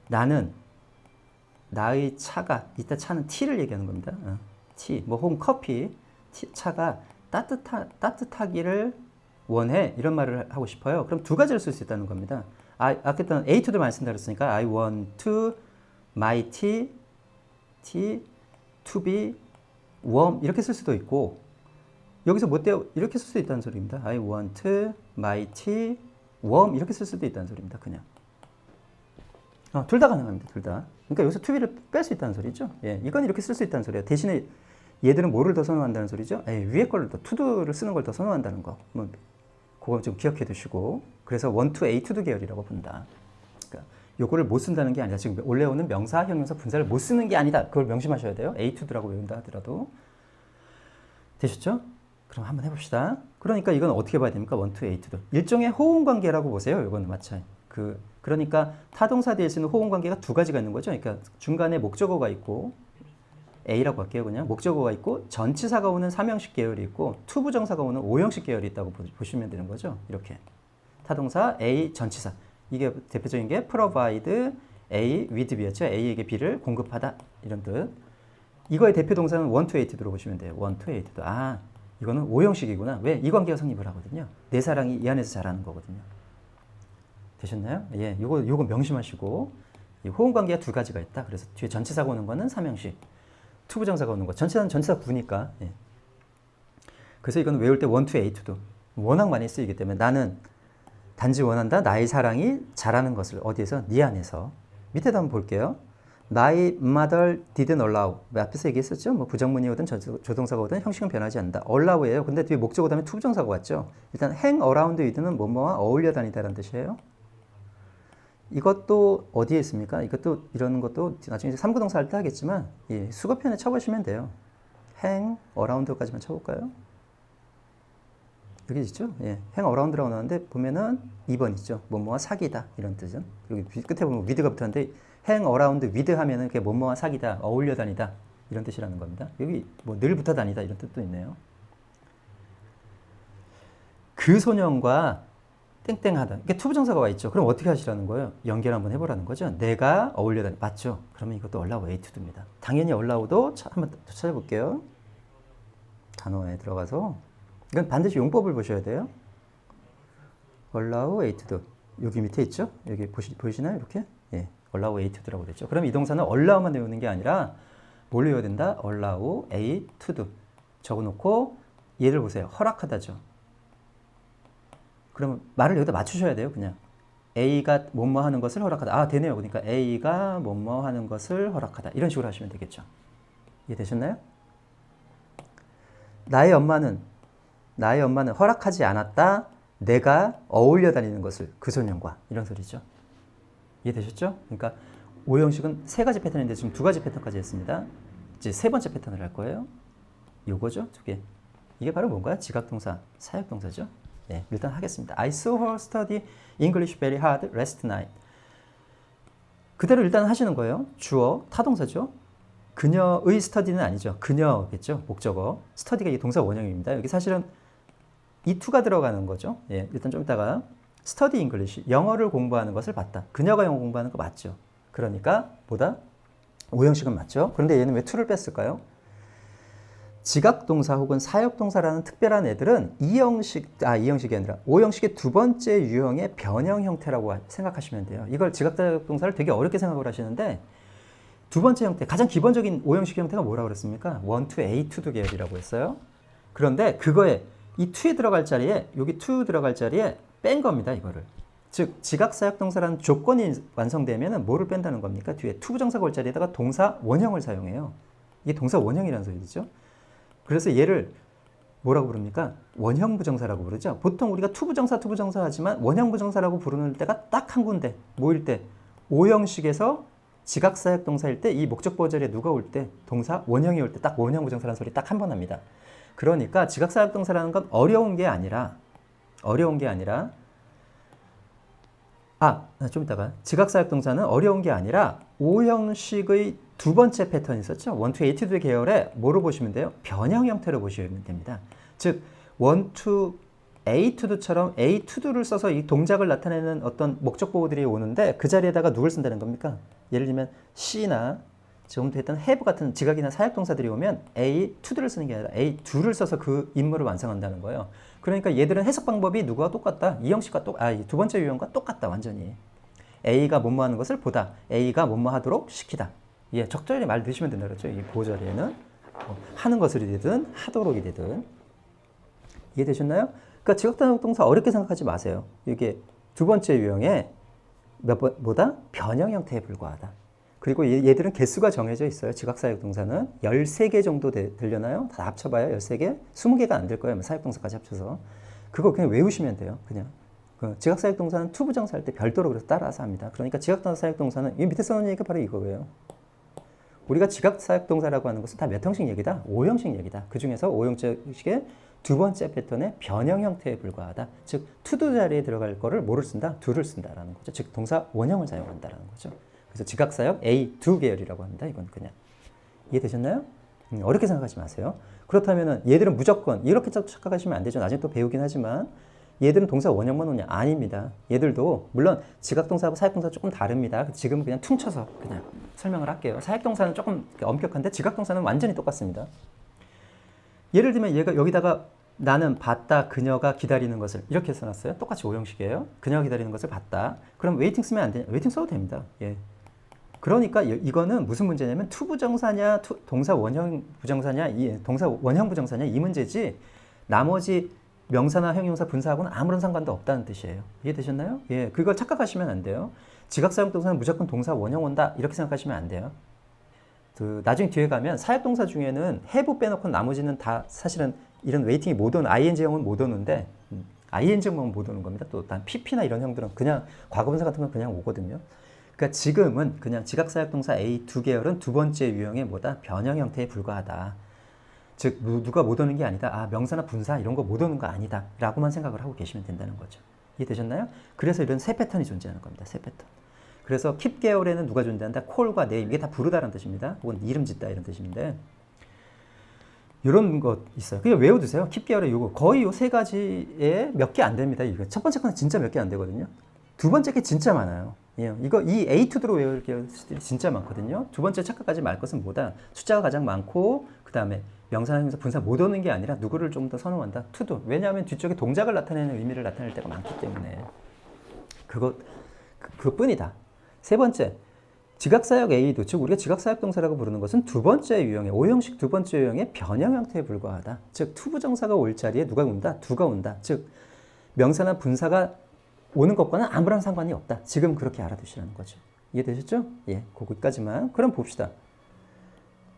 나는 나의 차가 이따 차는 티를 얘기하는 겁니다. 티, 뭐 혹은 커피, 차가 따뜻하기를 원해 이런 말을 하고 싶어요. 그럼 두 가지를 쓸 수 있다는 겁니다. 아까 A to도 많이 쓴다 그랬으니까 I want to my tea to be warm 이렇게 쓸 수도 있고 여기서 뭐 때요? 이렇게 쓸 수도 있다는 소리입니다. I want my tea warm 이렇게 쓸 수도 있다는 소리입니다. 그냥 둘 다 가능합니다. 둘 다. 그러니까 여기서 to be를 뺄 수 있다는 소리죠. 예, 이건 이렇게 쓸 수 있다는 소리예요. 대신에 얘들은 뭐를 더 선호한다는 소리죠? 위에 거를 더 to를 쓰는 걸 더 선호한다는 거. 뭐 그거 좀 기억해 두시고 그래서 want to, A to 계열이라고 본다. 그러니까 요거를 못 쓴다는 게 아니라 지금 올레오는 명사, 형용사, 분사를 못 쓰는 게 아니다. 그걸 명심하셔야 돼요. A to라고 외운다 하더라도. 되셨죠? 그럼 한번 해봅시다. 그러니까 이건 어떻게 봐야 됩니까? want to, A to. 일종의 호응 관계라고 보세요. 이거는 마찬가지. 그러니까 타동사 뒤에 쓰는 호응 관계가 두 가지가 있는 거죠. 그러니까 중간에 목적어가 있고 A라고 할게요. 그냥 목적어가 있고 전치사가 오는 3형식 계열이 있고 투부정사가 오는 5형식 계열이 있다고 보시면 되는 거죠. 이렇게 타동사 A 전치사 이게 대표적인 게 provide A with B였죠. A에게 B를 공급하다 이런 뜻. 이거의 대표 동사는 want to, A to 보시면 돼요. want to, A to. 이거는 5형식이구나. 왜? 이 관계가 성립을 하거든요. 내 사랑이 이 안에서 자라는 거거든요. 되셨나요? 예, 요거 명심하시고 이 호응 관계가 두 가지가 있다. 그래서 뒤에 전치사가 오는 거는 3형식. 투부정사가 오는 거. 전치사는 전치사 구니까. 예. 그래서 이건 외울 때 want to, A to도 워낙 많이 쓰이기 때문에 나는 단지 원한다. 나의 사랑이 자라는 것을 어디에서? 네 안에서. 밑에도 한번 볼게요. My mother didn't allow. 앞에서 얘기했었죠? 뭐 부정문이 오든 조동사가 오든 형식은 변하지 않는다. allow예요. 근데 뒤에 목적어 다음에 투부정사가 왔죠. 일단 hang around with는 뭐뭐와 어울려 다니다라는 뜻이에요. 이것도 어디에 있습니까? 이것도 이런 것도 나중에 3구동사 할 때 하겠지만 수거편에 쳐보시면 돼요. hang around까지만 쳐볼까요? 여기 있죠? 예, hang around라고 나오는데 보면은 2번 있죠. 뭐뭐와 사귀다 이런 뜻은. 여기 끝에 보면 with가 붙었는데 hang around with 하면은 그게 뭐뭐와 사귀다, 어울려 다니다 이런 뜻이라는 겁니다. 여기 뭐 늘 붙어 다니다 이런 뜻도 있네요. 그 소년과 땡땡하다. 이게 투부정사가 와 있죠. 그럼 어떻게 하시라는 거예요? 연결 한번 해보라는 거죠. 내가 어울려 다니 맞죠? 그러면 이것도 allow A to 도입니다. 당연히 allow도 한번 더 찾아볼게요. 단어에 들어가서 이건 반드시 용법을 보셔야 돼요. allow A to do. 여기 밑에 있죠? 여기 보이시나요? 이렇게? 예, allow A to do라고 됐죠. 그럼 이 동사는 allow만 외우는 게 아니라 뭘 외워야 된다? allow A to do. 적어놓고 얘를 보세요. 허락하다죠. 그러면 말을 여기다 맞추셔야 돼요. 그냥 A가 뭐뭐 하는 것을 허락하다. 되네요. 그러니까 A가 뭐뭐 하는 것을 허락하다. 이런 식으로 하시면 되겠죠. 이해되셨나요? 나의 엄마는 허락하지 않았다. 내가 어울려 다니는 것을 그 소년과 이런 소리죠. 이해되셨죠? 그러니까 5형식은 세 가지 패턴인데 지금 두 가지 패턴까지 했습니다. 이제 세 번째 패턴을 할 거예요. 요거죠. 두 개. 이게 바로 뭔가요? 지각동사, 사역동사죠. 네, 일단 하겠습니다. I saw her study English very hard last night. 그대로 일단 하시는 거예요. 주어, 타동사죠. 그녀의 스터디는 아니죠. 그녀겠죠. 목적어. 스터디가 이 동사 원형입니다. 여기 사실은 이 to가 들어가는 거죠. 예, 일단 좀 이따가 study English, 영어를 공부하는 것을 봤다. 그녀가 영어 공부하는 거 맞죠. 그러니까 뭐다? 5형식은 맞죠. 그런데 얘는 왜 to를 뺐을까요? 지각동사 혹은 사역동사라는 특별한 애들은 2형식이 아니라 5형식의 두 번째 유형의 변형 형태라고 생각하시면 돼요. 이걸 지각동사를 되게 어렵게 생각을 하시는데 두 번째 형태, 가장 기본적인 5형식 형태가 뭐라고 그랬습니까? want to, A to 계열이라고 했어요. 그런데 그거에 이 to에 들어갈 자리에 여기 to 들어갈 자리에 뺀 겁니다. 이거를. 즉 지각사역동사라는 조건이 완성되면 뭐를 뺀다는 겁니까? 뒤에 to 부정사가 올 자리에다가 동사 원형을 사용해요. 이게 동사 원형이라는 소리죠. 그래서 얘를 뭐라고 부릅니까? 원형 부정사라고 부르죠. 보통 우리가 투부정사 하지만 원형 부정사라고 부르는 때가 딱 한 군데. 뭐일 때? 5형식에서 지각사역동사일 때 이 목적보호 자리에 누가 올 때? 동사 원형이 올 때 딱 원형 부정사라는 소리 딱 한 번 합니다. 그러니까 지각사역동사라는 건 어려운 게 아니라 좀 이따가 지각사역동사는 어려운 게 아니라 5형식의 두 번째 패턴 있었죠? 1 to A2 계열에 뭐로 보시면 돼요? 변형 형태로 보시면 됩니다. 즉 1 to A2도처럼 A2도를 써서 이 동작을 나타내는 어떤 목적 보호들이 오는데 그 자리에다가 누굴 쓴다는 겁니까? 예를 들면 C나 지금 했던 have 같은 지각이나 사역 동사들이 오면 A2도를 쓰는 게 아니라 A2를 써서 그 임무를 완성한다는 거예요. 그러니까 얘들은 해석 방법이 누구와 똑같다? 이 형식과 이 두 번째 유형과 똑같다 완전히. A가 뭐뭐 하는 것을 보다. A가 뭐뭐 하도록 시키다. 예, 적절히 말 넣으시면 된다 그랬죠. 이 보호자리에는 하는 것을 되든 하도록이 되든. 이해되셨나요? 그러니까 지각사역 동사 어렵게 생각하지 마세요. 이게 두 번째 유형의 뭐다? 변형 형태에 불과하다. 그리고 얘들은 개수가 정해져 있어요. 지각사역 동사는 13개 정도 되려나요? 다 합쳐봐요. 13개? 20개가 안 될 거예요. 사역동사까지 합쳐서. 그거 그냥 외우시면 돼요. 그냥. 지각사역 동사는 투부정사 할 때 별도로 그래서 따라서 합니다. 그러니까 지각사역 동사는 이 밑에 써놓은 얘기가 바로 이거예요. 우리가 지각사역 동사라고 하는 것은 다 몇 형식 얘기다? 5형식 얘기다. 그 중에서 5형식의 두 번째 패턴의 변형 형태에 불과하다. 즉, 투두 자리에 들어갈 거를 뭐를 쓴다? do를 쓴다라는 거죠. 즉, 동사 원형을 사용한다라는 거죠. 그래서 지각사역 A2 계열이라고 합니다. 이건 그냥. 이해되셨나요? 어렵게 생각하지 마세요. 그렇다면 얘들은 무조건 이렇게 착각하시면 안 되죠. 나중에 또 배우긴 하지만 얘들은 동사 원형만 오냐? 아닙니다. 얘들도 물론 지각동사하고 사역동사가 조금 다릅니다. 지금은 그냥 퉁쳐서 그냥 설명을 할게요. 사역동사는 조금 엄격한데 지각동사는 완전히 똑같습니다. 예를 들면 얘가 여기다가 나는 봤다, 그녀가 기다리는 것을 이렇게 써놨어요. 똑같이 5형식이에요. 그녀가 기다리는 것을 봤다. 그럼 웨이팅 쓰면 안 되냐? 웨이팅 써도 됩니다. 예. 그러니까 이거는 무슨 문제냐면 투부정사냐, 동사 원형 부정사냐, 동사 원형 부정사냐 이 문제지 나머지 명사나 형용사, 분사하고는 아무런 상관도 없다는 뜻이에요. 이해되셨나요? 예, 그걸 착각하시면 안 돼요. 지각사용 동사는 무조건 동사 원형 온다 이렇게 생각하시면 안 돼요. 나중에 뒤에 가면 사역동사 중에는 have 빼놓고 나머지는 다 사실은 이런 웨이팅이 못 오는 ing형은 못 오는데 ing형은 못 오는 겁니다. 또 단 pp나 이런 형들은 그냥 과거분사 같은 건 그냥 오거든요. 그러니까 지금은 그냥 지각사역동사 A2 계열은 두 번째 유형의 뭐다? 변형 형태에 불과하다. 즉 누가 못 오는 게 아니다. 명사나 분사 이런 거 못 오는 거 아니다. 라고만 생각을 하고 계시면 된다는 거죠. 이해되셨나요? 그래서 이런 세 패턴이 존재하는 겁니다. 세 패턴. 그래서 keep 계열에는 누가 존재한다? call과 name 이게 다 부르다라는 뜻입니다. 혹은 이름 짓다 이런 뜻인데 이런 것 있어요. 그냥 외워두세요. keep 계열의 요거 거의 요 세 가지에 몇 개 안 됩니다. 이거 첫 번째 거는 진짜 몇 개 안 되거든요. 두 번째 게 진짜 많아요. 예, 이거 이 A2로 외울 계열들이 진짜 많거든요. 두 번째 착각하지 말 것은 뭐다? 숫자가 가장 많고 그 다음에 명사나 형용사, 분사 못 오는 게 아니라 누구를 좀 더 선호한다? 투도. 왜냐하면 뒤쪽에 동작을 나타내는 의미를 나타낼 때가 많기 때문에 그것뿐이다. 세 번째, 지각사역 A도 즉 우리가 지각사역 동사라고 부르는 것은 두 번째 유형의 5형식 두 번째 유형의 변형 형태에 불과하다. 즉 투부정사가 올 자리에 누가 온다? 두가 온다. 즉 명사나 분사가 오는 것과는 아무런 상관이 없다. 지금 그렇게 알아두시라는 거죠. 이해되셨죠? 예, 거기까지만. 그럼 봅시다.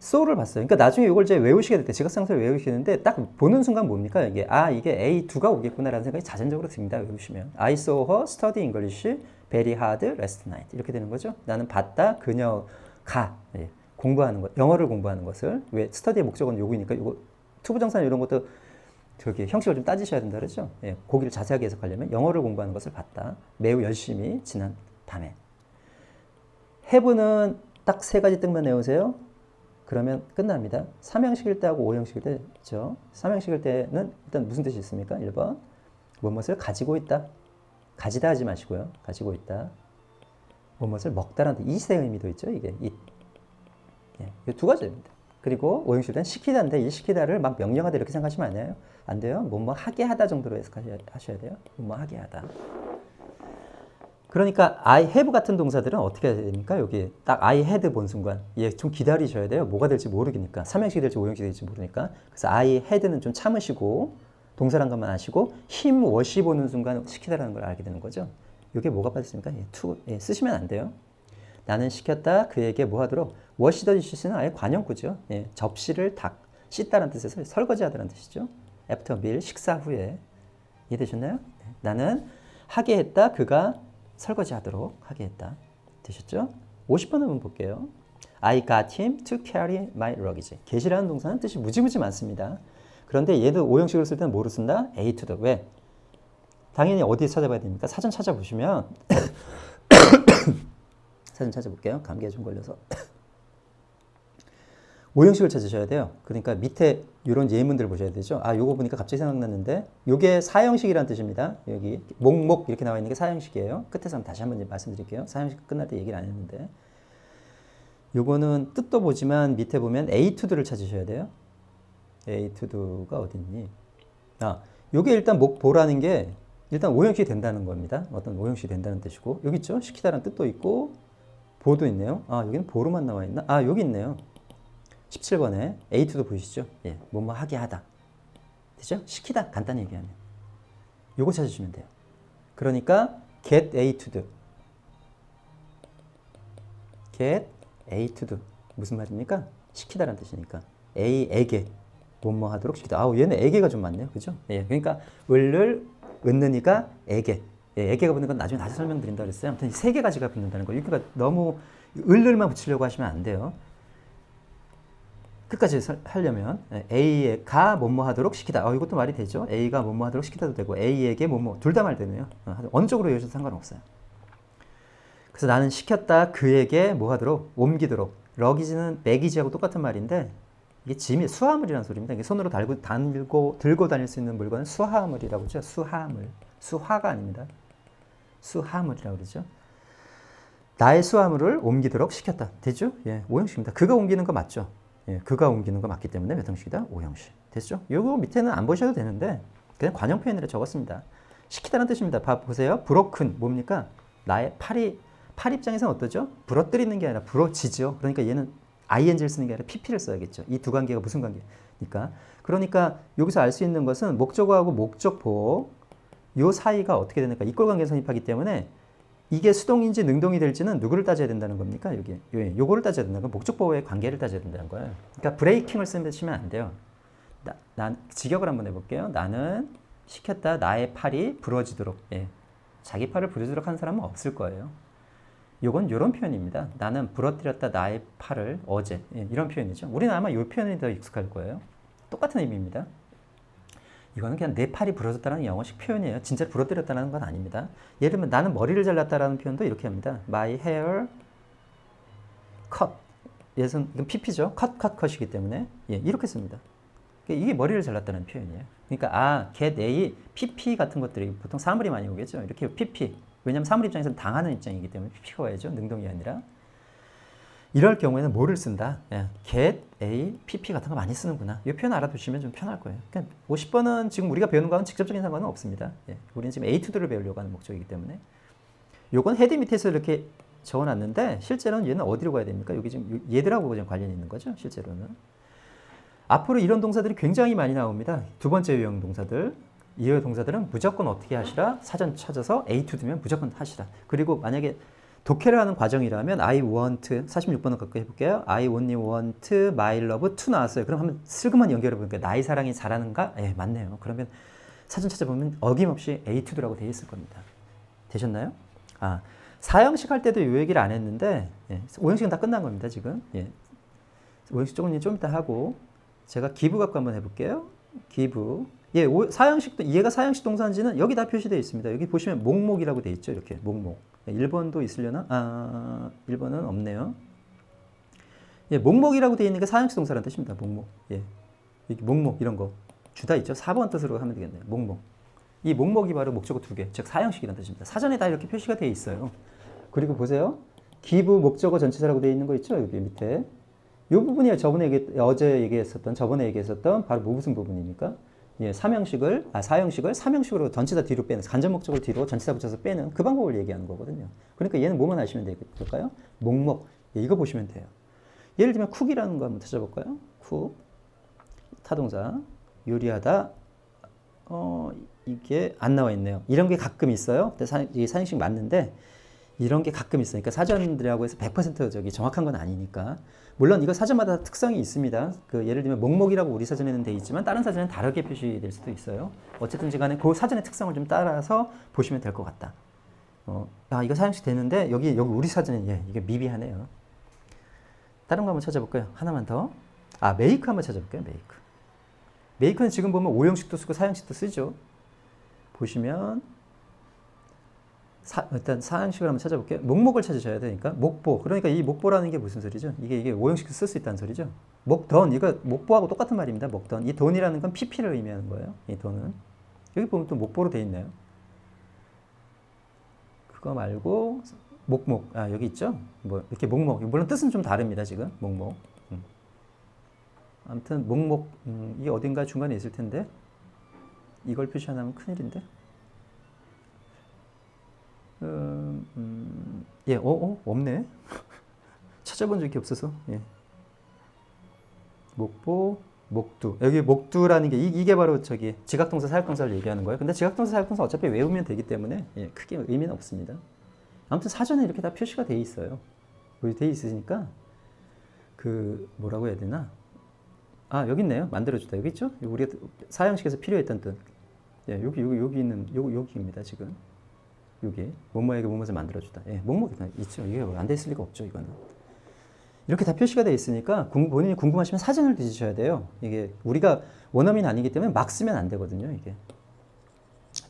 so를 봤어요. 그러니까 나중에 이걸 이제 외우시게 될 때, 지각상사를 외우시는데 딱 보는 순간 뭡니까? 이게 이게 A2가 오겠구나라는 생각이 자연적으로 듭니다. 외우시면. I saw her study English very hard last night. 이렇게 되는 거죠. 나는 봤다, 그녀가 공부하는 것, 영어를 공부하는 것을. 왜? 스터디의 목적은 요구니까 요거 투부정사 이런 것도 저기 형식을 좀 따지셔야 된다 그랬죠. 예, 거기를 자세하게 해석하려면 영어를 공부하는 것을 봤다. 매우 열심히 지난 밤에. have는 딱 세 가지 뜻만 외우세요. 그러면 끝납니다. 3형식일 때하고 5형식일 때 있죠. 3형식일 때는 일단 무슨 뜻이 있습니까? 1번 무엇을 가지고 있다. 가지다 하지 마시고요. 가지고 있다. 무엇을 먹다라는 뜻. 이세 의미도 있죠. 이게 이 두 가지입니다. 그리고 5형식일 때는 시키다인데 이 시키다를 막 명령하다 이렇게 생각하시면 안 돼요. 안 돼요. 뭐뭐 하게 하다 정도로 해석하셔야 돼요. 뭐뭐 하게 하다. 그러니까 I have 같은 동사들은 어떻게 해야 됩니까? 여기 딱 I had 본 순간 좀 기다리셔야 돼요. 뭐가 될지 모르니까. 3형식이 될지 5형식이 될지 모르니까. 그래서 I had는 좀 참으시고 동사란 것만 아시고 him, wash이 보는 순간 시키다라는 걸 알게 되는 거죠. 이게 뭐가 빠졌습니까? 쓰시면 안 돼요. 나는 시켰다 그에게 뭐 하도록 wash the dishes는 아예 관형구죠. 접시를 씻다라는 뜻에서 설거지하다라는 뜻이죠. after meal, 식사 후에. 이해되셨나요? 나는 하게 했다 그가 설거지하도록 하게 했다. 되셨죠? 50번 한번 볼게요. I got him to carry my luggage. get이라는 동사는 뜻이 무지무지 많습니다. 그런데 얘도 5형식으로 쓸 때는 뭐로 쓴다? A to the. 왜? 당연히 어디에 찾아봐야 됩니까? 사전 찾아보시면 사전 찾아볼게요. 감기에 좀 걸려서 오형식을 찾으셔야 돼요. 그러니까 밑에 이런 예문들을 보셔야 되죠. 아, 요거 보니까 갑자기 생각났는데 요게 사형식이라는 뜻입니다. 여기 목목 이렇게 나와 있는 게 사형식이에요. 끝에서 다시 한번 말씀드릴게요. 사형식 끝날 때 얘기를 안 했는데 요거는 뜻도 보지만 밑에 보면 A to do를 찾으셔야 돼요. A to do가 어딨니? 아, 요게 일단 목보라는 게 일단 오형식이 된다는 겁니다. 어떤 오형식이 된다는 뜻이고 여기 있죠? 시키다라는 뜻도 있고 보도 있네요. 아, 여기는 보로만 나와 있나? 아, 여기 있네요. 17번에 A to do 보이시죠? 예, 뭐뭐 하게 하다. 되죠? 시키다. 간단히 얘기하면. 요거 찾으시면 돼요. 그러니까 get A to do. get A to do. 무슨 말입니까? 시키다라는 뜻이니까. A에게 뭐뭐 하도록 시키다. 아우, 얘는 에게가 좀 많네요. 그죠? 예, 그러니까 을을 은는이가 에게. 예, 에게가 붙는 건 나중에 다시 설명드린다 그랬어요. 아무튼 세 개 가지가 붙는다는 거예요. 그러니까 너무 을만 붙이려고 하시면 안 돼요. 끝까지 하려면 A가 뭐뭐 하도록 시키다. 이것도 말이 되죠. A가 뭐뭐 하도록 시키다도 되고 A에게 뭐뭐 둘 다 말 되네요. 어느 쪽으로 이어져도 상관없어요. 그래서 나는 시켰다 그에게 뭐 하도록 옮기도록. 러기지는 매기지하고 똑같은 말인데 이게 짐이 수화물이라는 소리입니다. 이게 손으로 들고 다닐 수 있는 물건은 수화물이라고 하죠. 수화물. 수화가 아닙니다. 수화물이라고 그러죠. 나의 수화물을 옮기도록 시켰다. 되죠? 예, 오형식입니다. 그가 옮기는 거 맞죠? 예, 그가 옮기는 거 맞기 때문에 몇 형식이다? 오형식. 됐죠? 요거 밑에는 안 보셔도 되는데 그냥 관용 표현으로 적었습니다. 시키다는 뜻입니다. 보세요. broken 뭡니까? 나의 팔 입장에서는 어떠죠? 부러뜨리는 게 아니라 부러지죠. 그러니까 얘는 ing를 쓰는 게 아니라 pp를 써야겠죠. 이 두 관계가 무슨 관계니까? 그러니까 여기서 알 수 있는 것은 목적어하고 목적보 요 사이가 어떻게 되니까 이꼴관계 성립하기 때문에 이게 수동인지 능동이 될지는 누구를 따져야 된다는 겁니까? 여기 요거를 따져야 된다는 건 목적보호의 관계를 따져야 된다는 거예요. 그러니까 브레이킹을 쓰시면 안 돼요. 난 직역을 한번 해볼게요. 나는 시켰다 나의 팔이 부러지도록. 예. 자기 팔을 부러지도록 한 사람은 없을 거예요. 요건 이런 표현입니다. 나는 부러뜨렸다 나의 팔을 어제. 예, 이런 표현이죠. 우리는 아마 이 표현이 더 익숙할 거예요. 똑같은 의미입니다. 이거는 그냥 내 팔이 부러졌다는 영어식 표현이에요. 진짜 부러뜨렸다는 건 아닙니다. 예를 들면 나는 머리를 잘랐다라는 표현도 이렇게 합니다. My hair cut. 이건 pp죠. 컷이기 때문에 예, 이렇게 씁니다. 이게 머리를 잘랐다는 표현이에요. 그러니까 get A, pp 같은 것들이 보통 사물이 많이 오겠죠. 이렇게 pp. 왜냐하면 사물 입장에서는 당하는 입장이기 때문에 pp가 와야죠. 능동이 아니라. 이럴 경우에는 뭐를 쓴다? 예, get, a, pp 같은 거 많이 쓰는구나. 이 표현 알아두시면 좀 편할 거예요. 그러니까 50번은 지금 우리가 배우는 거와는 직접적인 상관은 없습니다. 예, 우리는 지금 a to do를 배우려고 하는 목적이기 때문에. 요건 헤드 밑에서 이렇게 적어놨는데 실제로는 얘는 어디로 가야 됩니까? 여기 지금 얘들하고 좀 관련이 있는 거죠. 실제로는. 앞으로 이런 동사들이 굉장히 많이 나옵니다. 두 번째 유형 동사들. 이어 동사들은 무조건 어떻게 하시라? 사전 찾아서 a to do면 무조건 하시라. 그리고 만약에 독해를 하는 과정이라면 I want, 46번을 갖고 해볼게요. I only want my love to 나왔어요. 그럼 한번 슬그만 연결해보니까 나의 사랑이 잘하는가? 예, 맞네요. 그러면 사전 찾아보면 어김없이 A to do라고 되어 있을 겁니다. 되셨나요? 아, 4형식 할 때도 이 얘기를 안 했는데 예, 5형식은 다 끝난 겁니다. 지금. 예, 5형식 좀 이따 하고 제가 give 갖고 한번 해볼게요. give. 예, 4형식도 얘가 4형식 동사인지는 여기 다 표시되어 있습니다. 여기 보시면 목목이라고 되어 있죠. 이렇게 목목. 1번도 있으려나? 1번은 없네요. 예, 목목이라고 되어 있는 게 4형식 동사라는 뜻입니다. 목목. 예. 여기 목목 이런 거 주다 있죠. 4번 뜻으로 하면 되겠네요. 목목. 이 목목이 바로 목적어 두 개, 즉 4형식이라는 뜻입니다. 사전에 다 이렇게 표시가 되어 있어요. 그리고 보세요. give 목적어 전치사라고 되어 있는 거 있죠. 여기 밑에. 이 부분이 어제 얘기했었던 바로 무슨 부분입니까? 예, 4형식을 3형식으로 전치사 뒤로 빼는, 간접 목적을 뒤로 전치사 붙여서 빼는 그 방법을 얘기하는 거거든요. 그러니까 얘는 뭐만 아시면 될까요? 목목. 예, 이거 보시면 돼요. 예를 들면 쿡이라는 거 한번 찾아볼까요? 쿡. 타동사. 요리하다. 이게 안 나와 있네요. 이런 게 가끔 있어요. 이게 4형식 맞는데 이런 게 가끔 있어요. 그러니까 사전들하고 해서 100% 정확한 건 아니니까. 물론 이거 사전마다 특성이 있습니다. 예를 들면 목목이라고 우리 사전에는 돼 있지만 다른 사전에는 다르게 표시될 수도 있어요. 어쨌든지 간에 그 사전의 특성을 좀 따라서 보시면 될 것 같다. 이거 사용식 되는데 여기 우리 사전에 이게 미비하네요. 다른 거 한번 찾아볼까요? 하나만 더. 메이크 한번 찾아볼까요? 메이크. 메이크는 지금 보면 5형식도 쓰고 4형식도 쓰죠. 보시면 일단 사형식을 한번 찾아볼게요. 목목을 찾으셔야 되니까 목보. 그러니까 이 목보라는 게 무슨 소리죠? 이게 오형식 쓸 수 있다는 소리죠. 목던 이거 목보하고 똑같은 말입니다. 목던. 이 돈이라는 건 PP를 의미하는 거예요. 이 돈은 여기 보면 또 목보로 돼 있네요. 그거 말고 목목 여기 있죠? 뭐 이렇게 목목 물론 뜻은 좀 다릅니다. 지금 목목. 아무튼 목목 이게 어딘가 중간에 있을 텐데 이걸 표시 안 하면 큰일인데. 예, 없네. 찾아본 적이 없어서. 예. 목보, 목두. 여기 목두라는 게 이게 바로 저기 지각동사 사역동사를 얘기하는 거예요. 근데 지각동사 사역동사 어차피 외우면 되기 때문에 예, 크게 의미는 없습니다. 아무튼 사전에 이렇게 다 표시가 돼 있어요. 돼 있으니까 그 뭐라고 해야 되나? 여기 있네요. 만들어주다. 여기 있죠? 우리가 사형식에서 필요했던 뜻. 예, 여기 있는 여기입니다. 지금. 여기 뭐뭐에게 뭐뭐를 만들어주다. 예, 목목이 있죠. 이게 안 돼 있을 리가 없죠. 이거는 이렇게 다 표시가 돼 있으니까 본인이 궁금하시면 사전을 뒤지셔야 돼요. 이게 우리가 원어민 아니기 때문에 막 쓰면 안 되거든요. 이게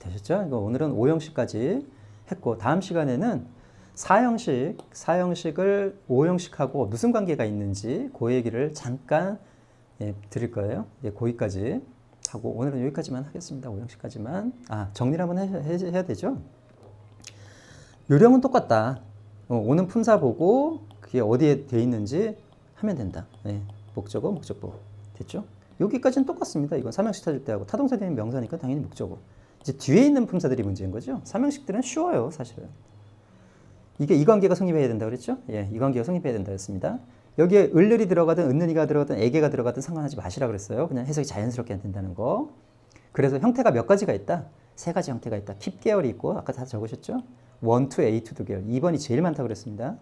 되셨죠? 이거 오늘은 5형식까지 했고 다음 시간에는 4형식을 5형식하고 무슨 관계가 있는지 그 얘기를 잠깐 드릴 거예요. 거기까지 하고 오늘은 여기까지만 하겠습니다. 5형식까지만. 정리를 한번 해야 되죠. 요령은 똑같다. 오는 품사 보고 그게 어디에 돼 있는지 하면 된다. 목적어, 목적보. 됐죠? 여기까지는 똑같습니다. 이건 3형식 찾을 때 하고 타동사 되는 명사니까 당연히 목적어. 이제 뒤에 있는 품사들이 문제인 거죠. 3형식들은 쉬워요, 사실은. 이게 이 관계가 성립해야 된다 그랬죠? 예, 이 관계가 성립해야 된다 했습니다. 여기에 을을이 들어가든 은는이가 들어가든 에게가 들어가든 상관하지 마시라 그랬어요. 그냥 해석이 자연스럽게 안 된다는 거. 그래서 형태가 몇 가지가 있다? 3가지 형태가 있다. 킵 계열이 있고 아까 다 적으셨죠? 1, 2, A2 계열. 2번이 제일 많다고 그랬습니다.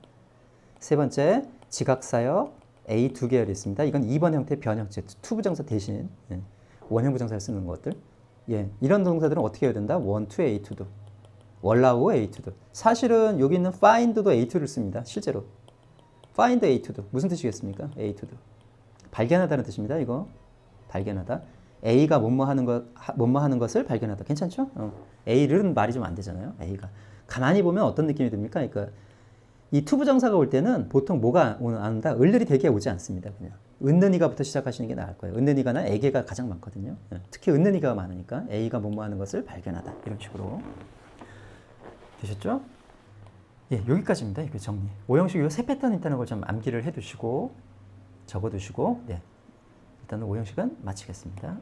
세 번째, 지각사역 A2 계열이 있습니다. 이건 2번 형태 변형체, 투부정사 대신 원형 부정사를 쓰는 것들. 예, 이런 동사들은 어떻게 해야 된다? 1, 2, A2도. 월라우 A2도. 사실은 여기 있는 find도 A2를 씁니다. 실제로. find A2도. 무슨 뜻이겠습니까? A2도. 발견하다는 뜻입니다. 이거. 발견하다. A가 뭐뭐 하는 것을 발견하다. 괜찮죠? A는 말이 좀 안 되잖아요. A가. 가만히 보면 어떤 느낌이 듭니까? 그러니까 이 투부정사가 올 때는 보통 뭐가 온다? 을들이 되게 오지 않습니다. 그냥. 은는이가부터 시작하시는 게 나을 거예요. 은는이가나 에게가 가장 많거든요. 특히 은는이가가 많으니까 A가 뭐뭐 하는 것을 발견하다. 이런 식으로. 되셨죠? 예, 여기까지입니다. 이거 정리. 5형식 이 3패턴 있다는 걸 좀 암기를 해두시고 적어두시고 일단은 5형식은 마치겠습니다.